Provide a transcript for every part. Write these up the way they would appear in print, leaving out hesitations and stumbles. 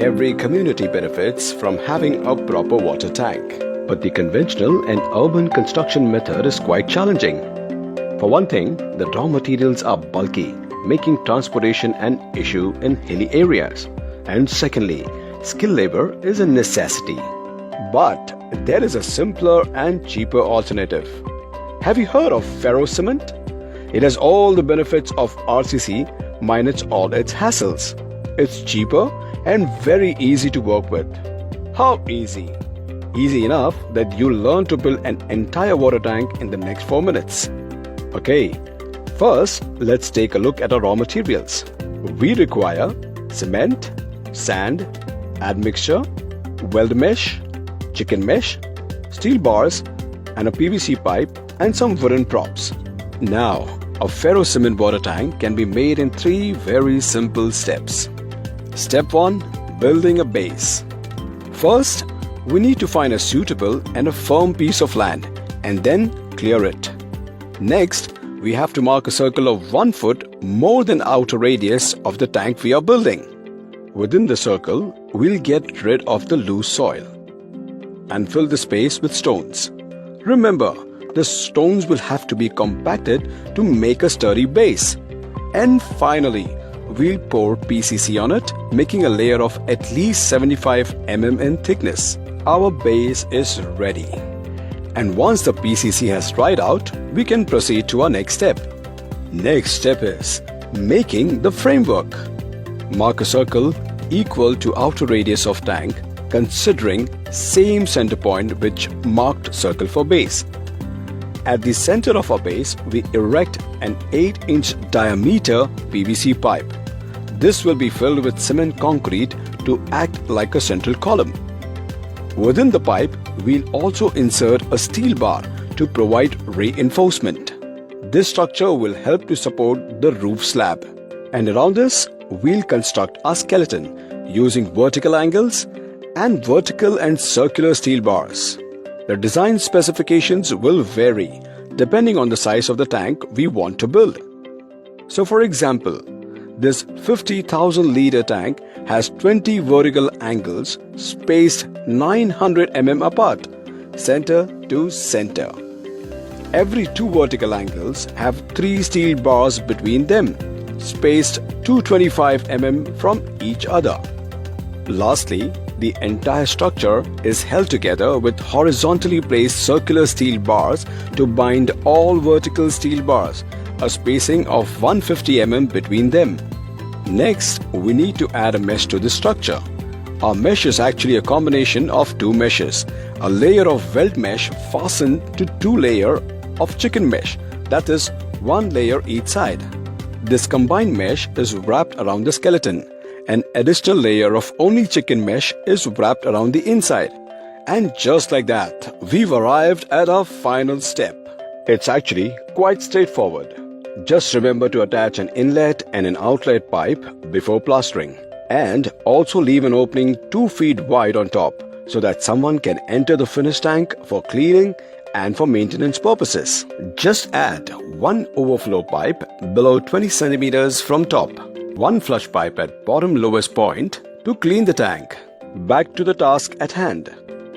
every community benefits from having a proper water tank. But the conventional and urban construction method is quite challenging. For one thing, the raw materials are bulky, making transportation an issue in hilly areas. And secondly, skilled labor is a necessity. But there is a simpler and cheaper alternative. Have you heard of ferro cement? It has all the benefits of RCC minus all its hassles. It's cheaper and very easy to work with. How easy? Easy enough that you'll learn to build an entire water tank in the next 4 minutes. Okay, first let's take a look at our raw materials. We require cement, sand, admixture, weld mesh, chicken mesh, steel bars, and a PVC pipe and some wooden props. Now, a ferro cement water tank can be made in 3 very simple steps. Step 1. Building a base. First, we need to find a suitable and a firm piece of land and then clear it. Next, we have to mark a circle of 1 foot more than outer radius of the tank we are building. Within the circle, we'll get rid of the loose soil and fill the space with stones. Remember, the stones will have to be compacted to make a sturdy base. And finally, we'll pour PCC on it, making a layer of at least 75 mm in thickness. Our base is ready. And once the PCC has dried out, we can proceed to our next step. Next step is making the framework. Mark a circle equal to outer radius of tank, considering same center point which marked circle for base. At the center of our base, we erect an 8-inch diameter PVC pipe. This will be filled with cement concrete to act like a central column. Within the pipe, we'll also insert a steel bar to provide reinforcement. This structure will help to support the roof slab. And around this, we'll construct a skeleton using vertical angles and vertical and circular steel bars. The design specifications will vary depending on the size of the tank we want to build. So for example, this 50,000 liter tank has 20 vertical angles spaced 900 mm apart, center to center. Every 2 vertical angles have 3 steel bars between them, spaced 225 mm from each other. Lastly, the entire structure is held together with horizontally placed circular steel bars to bind all vertical steel bars, a spacing of 150 mm between them. Next, we need to add a mesh to the structure. Our mesh is actually a combination of 2 meshes, a layer of weld mesh fastened to 2 layers of chicken mesh, that is 1 layer each side. This combined mesh is wrapped around the skeleton. An additional layer of only chicken mesh is wrapped around the inside. And just like that, we've arrived at our final step. It's actually quite straightforward. Just remember to attach an inlet and an outlet pipe before plastering. And also leave an opening 2 feet wide on top so that someone can enter the finished tank for cleaning and for maintenance purposes. Just add 1 overflow pipe below 20 centimeters from top, 1 flush pipe at bottom lowest point to clean the tank. Back to the task at hand.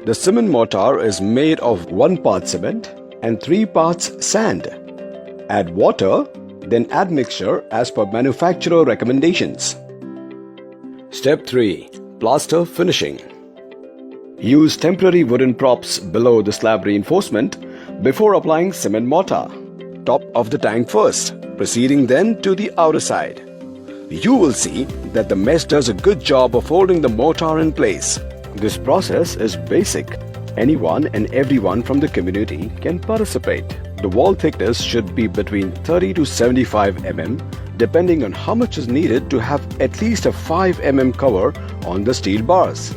The cement mortar is made of 1 part cement and 3 parts sand. Add water, then add mixture as per manufacturer recommendations. Step 3. Plaster finishing. Use temporary wooden props below the slab reinforcement before applying cement mortar. Top of the tank first, proceeding then to the outer side. You will see that the mesh does a good job of holding the mortar in place. This process is basic. Anyone and everyone from the community can participate. The wall thickness should be between 30 to 75 mm, depending on how much is needed to have at least a 5 mm cover on the steel bars.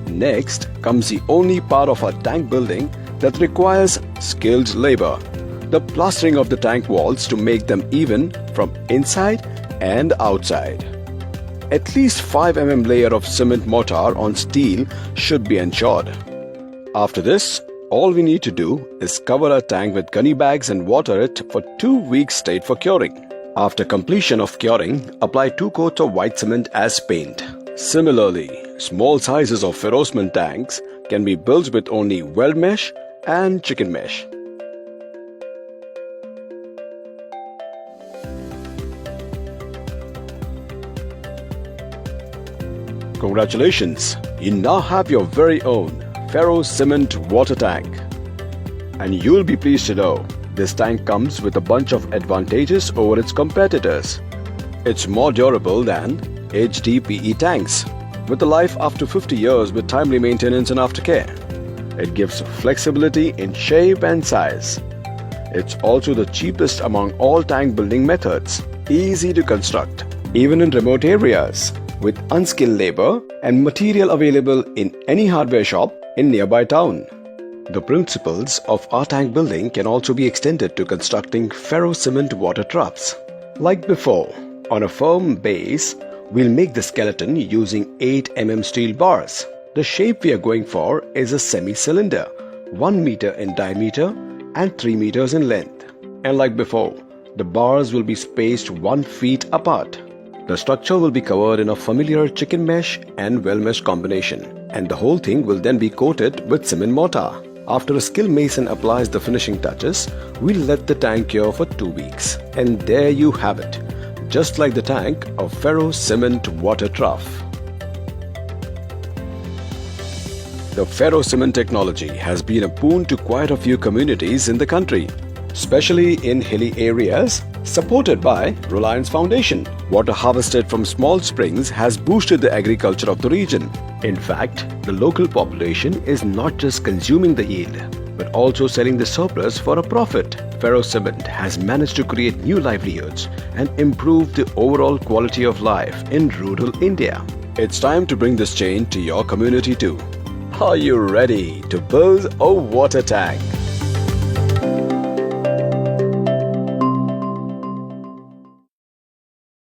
Next comes the only part of our tank building that requires skilled labor: the plastering of the tank walls to make them even from inside and outside. At least 5 mm layer of cement mortar on steel should be ensured. After this, all we need to do is cover our tank with gunny bags and water it for 2 weeks straight for curing. After completion of curing, apply 2 coats of white cement as paint. Similarly, small sizes of ferrocement tanks can be built with only weld mesh and chicken mesh. Congratulations! You now have your very own ferro cement water tank. And you'll be pleased to know this tank comes with a bunch of advantages over its competitors. It's more durable than HDPE tanks, with a life up to 50 years with timely maintenance and aftercare. It gives flexibility in shape and size. It's also the cheapest among all tank building methods, easy to construct, even in remote areas, with unskilled labor and material available in any hardware shop in nearby town. The principles of our tank building can also be extended to constructing ferro cement water troughs. Like before, on a firm base, we'll make the skeleton using 8 mm steel bars. The shape we are going for is a semi-cylinder, 1 meter in diameter and 3 meters in length. And like before, the bars will be spaced 1 feet apart. The structure will be covered in a familiar chicken mesh and weld mesh combination, and the whole thing will then be coated with cement mortar. After a skilled mason applies the finishing touches, we'll let the tank cure for 2 weeks. And there you have it, just like the tank of ferro cement water trough. The ferro cement technology has been a boon to quite a few communities in the country, especially in hilly areas, supported by Reliance Foundation. Water harvested from small springs has boosted the agriculture of the region. In fact, the local population is not just consuming the yield, but also selling the surplus for a profit. Ferro cement has managed to create new livelihoods and improve the overall quality of life in rural India. It's time to bring this change to your community too. Are you ready to build a water tank?